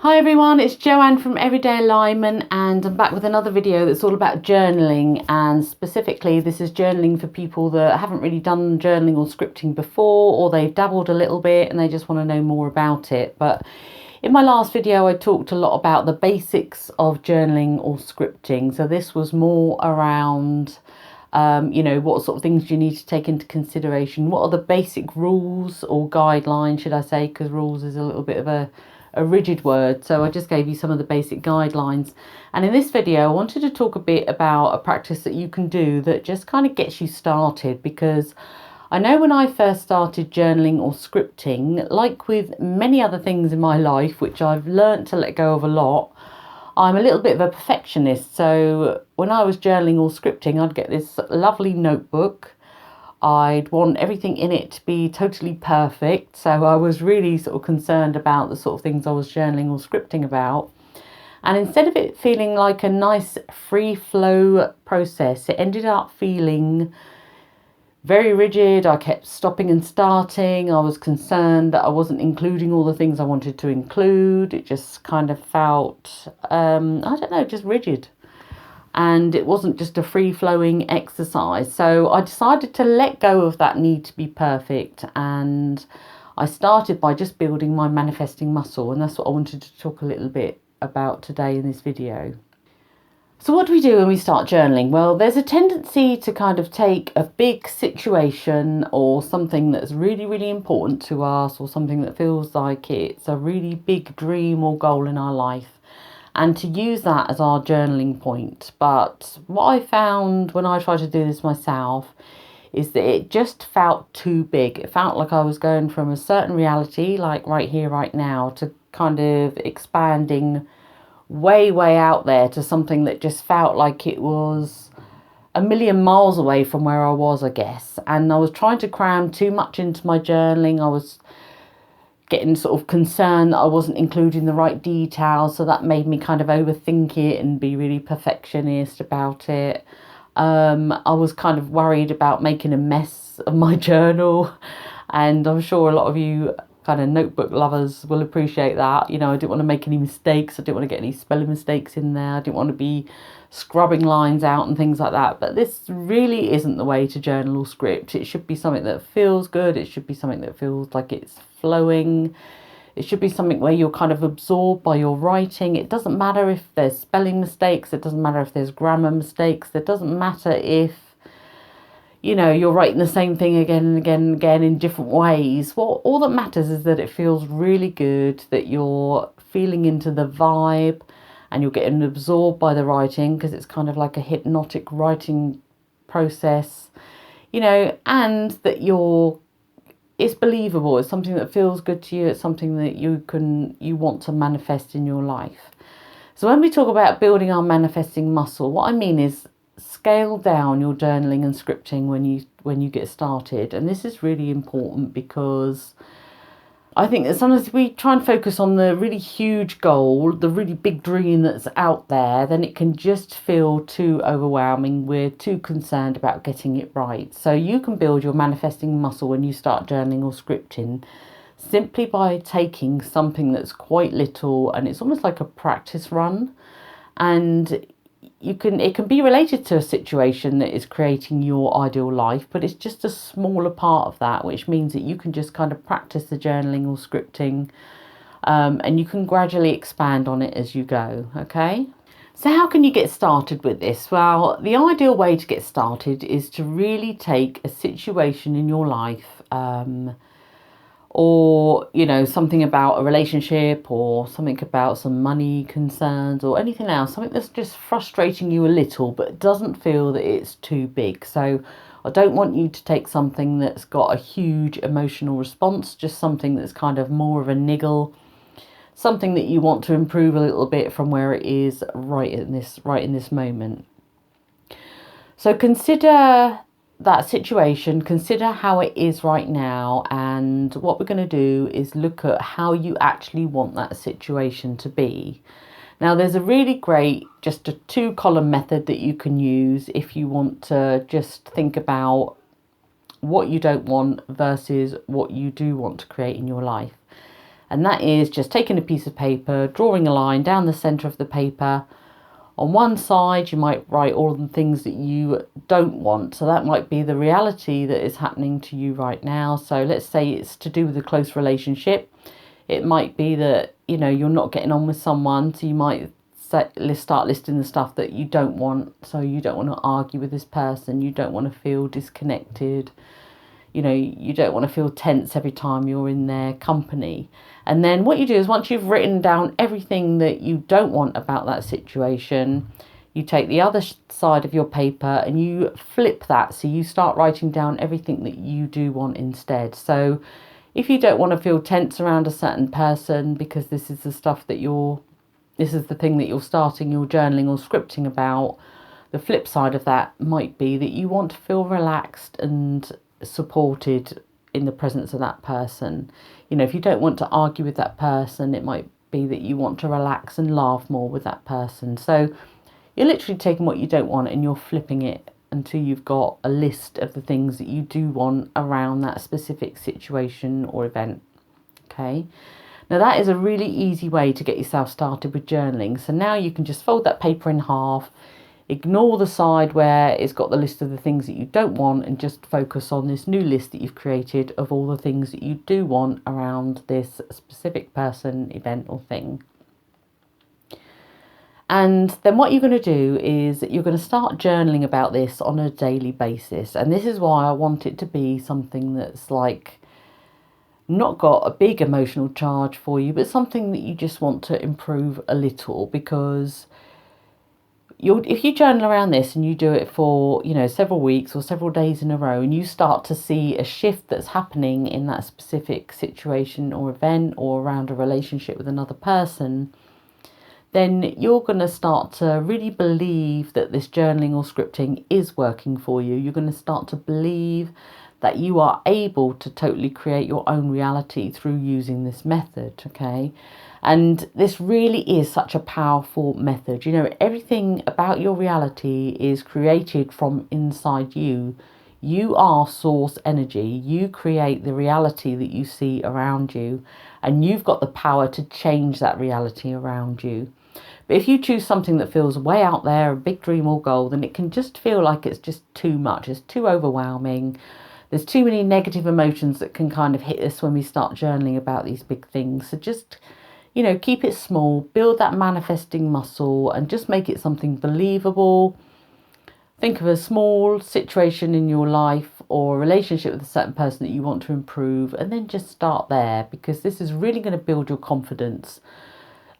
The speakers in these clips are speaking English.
Hi everyone, it's Joanne from Everyday Alignment, and I'm back with another video that's all about journaling, and specifically this is journaling for people that haven't really done journaling or scripting before, or they've dabbled a little bit and they just want to know more about it. But in my last video I talked a lot about the basics of journaling or scripting, so this was more around what sort of things you need to take into consideration. What are the basic rules or guidelines, should I say, because rules is a little bit of a rigid word. So I just gave you some of the basic guidelines. And in this video, I wanted to talk a bit about a practice that you can do that just kind of gets you started, because I know when I first started journaling or scripting, like with many other things in my life, which I've learned to let go of a lot, I'm a little bit of a perfectionist. So when I was journaling or scripting, I'd get this lovely notebook. I'd want everything in it to be totally perfect. So I was really sort of concerned about the sort of things I was journaling or scripting about. And instead of it feeling like a nice free flow process, it ended up feeling very rigid. I kept stopping and starting. I was concerned that I wasn't including all the things I wanted to include. It just kind of felt, I don't know, just rigid. And it wasn't just a free-flowing exercise. So I decided to let go of that need to be perfect, and I started by just building my manifesting muscle, and that's what I wanted to talk a little bit about today in this video. So what do we do when we start journaling? Well, there's a tendency to kind of take a big situation or something that's really, really important to us, or something that feels like it's a really big dream or goal in our life, and to use that as our journaling point. But what I found when I tried to do this myself is that it just felt too big. It felt like I was going from a certain reality, like right here, right now, to kind of expanding way, way out there to something that just felt like it was a million miles away from where I was, I guess. And I was trying to cram too much into my journaling. I was getting sort of concerned that I wasn't including the right details, so that made me kind of overthink it and be really perfectionist about it. I was kind of worried about making a mess of my journal, and I'm sure a lot of you kind of notebook lovers will appreciate that. I didn't want to make any mistakes. I didn't want to get any spelling mistakes in there. I didn't want to be scrubbing lines out and things like that. But this really isn't the way to journal or script. It should be something that feels good. It should be something that feels like it's flowing. It should be something where you're kind of absorbed by your writing. It doesn't matter if there's spelling mistakes. It doesn't matter if there's grammar mistakes. It doesn't matter if you're writing the same thing again and again and again in different ways. Well, all that matters is that it feels really good, that you're feeling into the vibe and you're getting absorbed by the writing, because it's kind of like a hypnotic writing process, and that it's believable. It's something that feels good to you. It's something that you want to manifest in your life. So when we talk about building our manifesting muscle, what I mean is scale down your journaling and scripting when you get started. And this is really important, because I think that sometimes we try and focus on the really huge goal, the really big dream that's out there, then it can just feel too overwhelming. We're too concerned about getting it right. So you can build your manifesting muscle when you start journaling or scripting simply by taking something that's quite little, and it's almost like a practice run, and it can be related to a situation that is creating your ideal life, but it's just a smaller part of that, which means that you can just kind of practice the journaling or scripting, and you can gradually expand on it as you go. Okay, so how can you get started with this? Well, the ideal way to get started is to really take a situation in your life, or something about a relationship, or something about some money concerns, or anything else, something that's just frustrating you a little but doesn't feel that it's too big. So I don't want you to take something that's got a huge emotional response, just something that's kind of more of a niggle, something that you want to improve a little bit from where it is right in this moment. So consider that situation, consider how it is right now, and what we're going to do is look at how you actually want that situation to be. Now, there's a really great, just a 2-column method that you can use if you want to just think about what you don't want versus what you do want to create in your life. And that is just taking a piece of paper, drawing a line down the centre of the paper. On one side, you might write all of the things that you don't want. So that might be the reality that is happening to you right now. So let's say it's to do with a close relationship. It might be that, you know, you're not getting on with someone. So you might start listing the stuff that you don't want. So you don't want to argue with this person. You don't want to feel disconnected. You know, you don't want to feel tense every time you're in their company. And then what you do is, once you've written down everything that you don't want about that situation, you take the other side of your paper and you flip that. So you start writing down everything that you do want instead. So if you don't want to feel tense around a certain person because this is the thing that you're starting your journaling or scripting about, the flip side of that might be that you want to feel relaxed and supported in the presence of that person. You know, if you don't want to argue with that person, it might be that you want to relax and laugh more with that person. So you're literally taking what you don't want and you're flipping it until you've got a list of the things that you do want around that specific situation or event. Okay, now that is a really easy way to get yourself started with journaling. So now you can just fold that paper in half, ignore the side where it's got the list of the things that you don't want, and just focus on this new list that you've created of all the things that you do want around this specific person, event or thing. And then what you're going to do is you're going to start journaling about this on a daily basis. And this is why I want it to be something that's like not got a big emotional charge for you, but something that you just want to improve a little, because if you journal around this and you do it for, you know, several weeks or several days in a row, and you start to see a shift that's happening in that specific situation or event or around a relationship with another person, then you're going to start to really believe that this journaling or scripting is working for you. You're going to start to believe that you are able to totally create your own reality through using this method, okay? And this really is such a powerful method. You know, everything about your reality is created from inside you. You are source energy. You create the reality that you see around you, and you've got the power to change that reality around you. But if you choose something that feels way out there, a big dream or goal, then it can just feel like it's just too much. It's too overwhelming. There's too many negative emotions that can kind of hit us when we start journaling about these big things. So just, you know, keep it small, build that manifesting muscle, and just make it something believable. Think of a small situation in your life or a relationship with a certain person that you want to improve, and then just start there, because this is really going to build your confidence.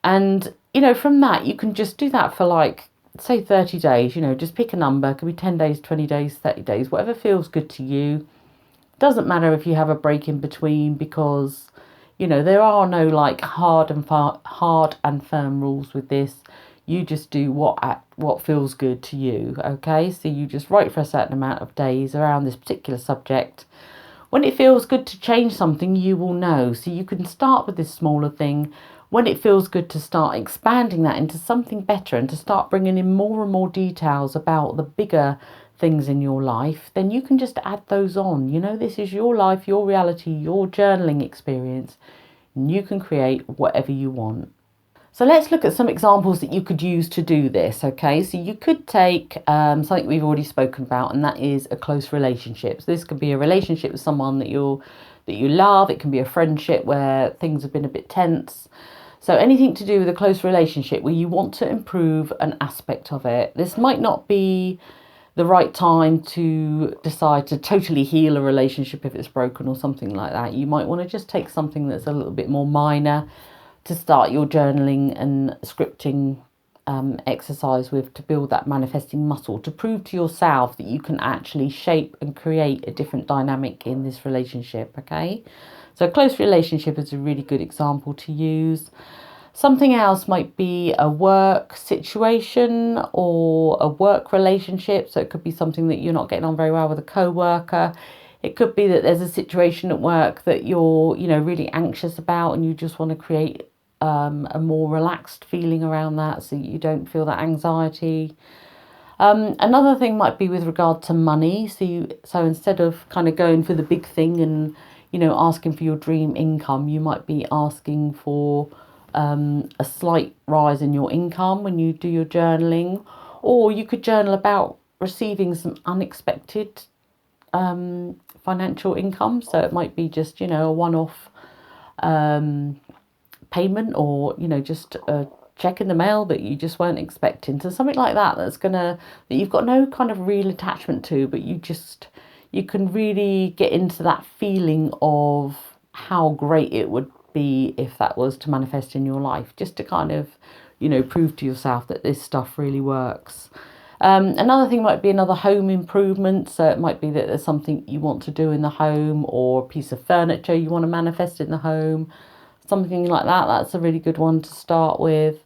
And, you know, from that, you can just do that for like, say 30 days, you know, just pick a number. It could be 10 days, 20 days, 30 days, whatever feels good to you. Doesn't matter if you have a break in between, because, you know, there are no like hard and firm rules with this. You just do what feels good to you, okay? So you just write for a certain amount of days around this particular subject. When it feels good to change something, you will know. So you can start with this smaller thing. When it feels good to start expanding that into something better and to start bringing in more and more details about the bigger things in your life, then you can just add those on. You know, this is your life, your reality, your journaling experience, and you can create whatever you want. So let's look at some examples that you could use to do this, okay? So you could take something we've already spoken about, and that is a close relationship. So this could be a relationship with someone that you love. It can be a friendship where things have been a bit tense. So anything to do with a close relationship where you want to improve an aspect of it. This might not be the right time to decide to totally heal a relationship if it's broken or something like that. You might want to just take something that's a little bit more minor to start your journaling and scripting exercise with, to build that manifesting muscle, to prove to yourself that you can actually shape and create a different dynamic in this relationship, okay? So a close relationship is a really good example to use. Something else might be a work situation or a work relationship. So it could be something that you're not getting on very well with a co-worker. It could be that there's a situation at work that you're, you know, really anxious about, and you just want to create a more relaxed feeling around that so you don't feel that anxiety. Another thing might be with regard to money. So instead of kind of going for the big thing and, you know, asking for your dream income, you might be asking for a slight rise in your income when you do your journaling. Or you could journal about receiving some unexpected financial income. So it might be just, you know, a one-off payment, or, you know, just a check in the mail that you just weren't expecting. So something like that, that you've got no kind of real attachment to, but you can really get into that feeling of how great it would be if that was to manifest in your life, just to kind of, you know, prove to yourself that this stuff really works. Another thing might be another home improvement. So it might be that there's something you want to do in the home, or a piece of furniture you want to manifest in the home, something like that. That's a really good one to start with.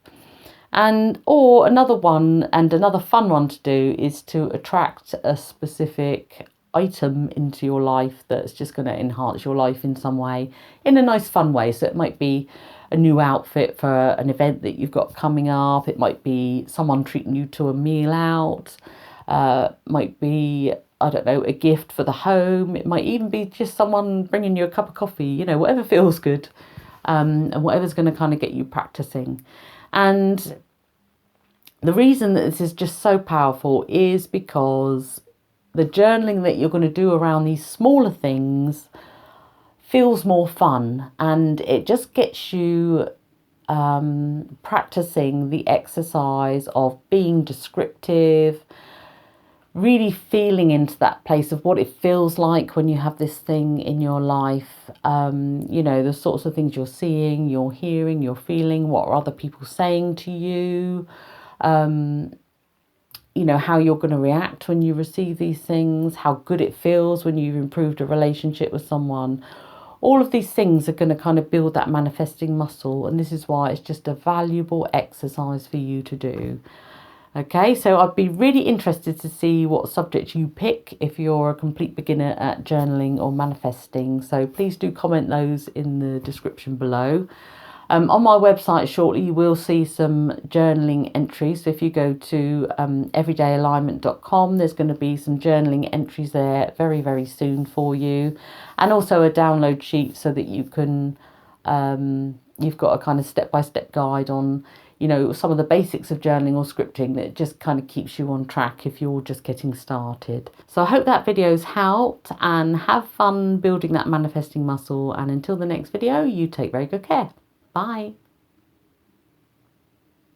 Or another one, and another fun one to do, is to attract a specific item into your life that's just going to enhance your life in some way, in a nice fun way. So it might be a new outfit for an event that you've got coming up. It might be someone treating you to a meal out. Might be, I don't know, a gift for the home. It might even be just someone bringing you a cup of coffee, you know, whatever feels good, and whatever's going to kind of get you practicing. And the reason that this is just so powerful is because the journaling that you're going to do around these smaller things feels more fun, and it just gets you practicing the exercise of being descriptive, really feeling into that place of what it feels like when you have this thing in your life. You know, the sorts of things you're seeing, you're hearing, you're feeling, what are other people saying to you, you know, how you're going to react when you receive these things, how good it feels when you've improved a relationship with someone. All of these things are going to kind of build that manifesting muscle, and this is why it's just a valuable exercise for you to do. Okay, so I'd be really interested to see what subject you pick if you're a complete beginner at journaling or manifesting. So please do comment those in the description below. On my website shortly, you will see some journaling entries. So if you go to everydayalignment.com, there's going to be some journaling entries there very, very soon for you. And also a download sheet so that you can, you've got a kind of step-by-step guide on, you know, some of the basics of journaling or scripting that just kind of keeps you on track if you're just getting started. So I hope that video's helped, and have fun building that manifesting muscle. And until the next video, you take very good care. Bye.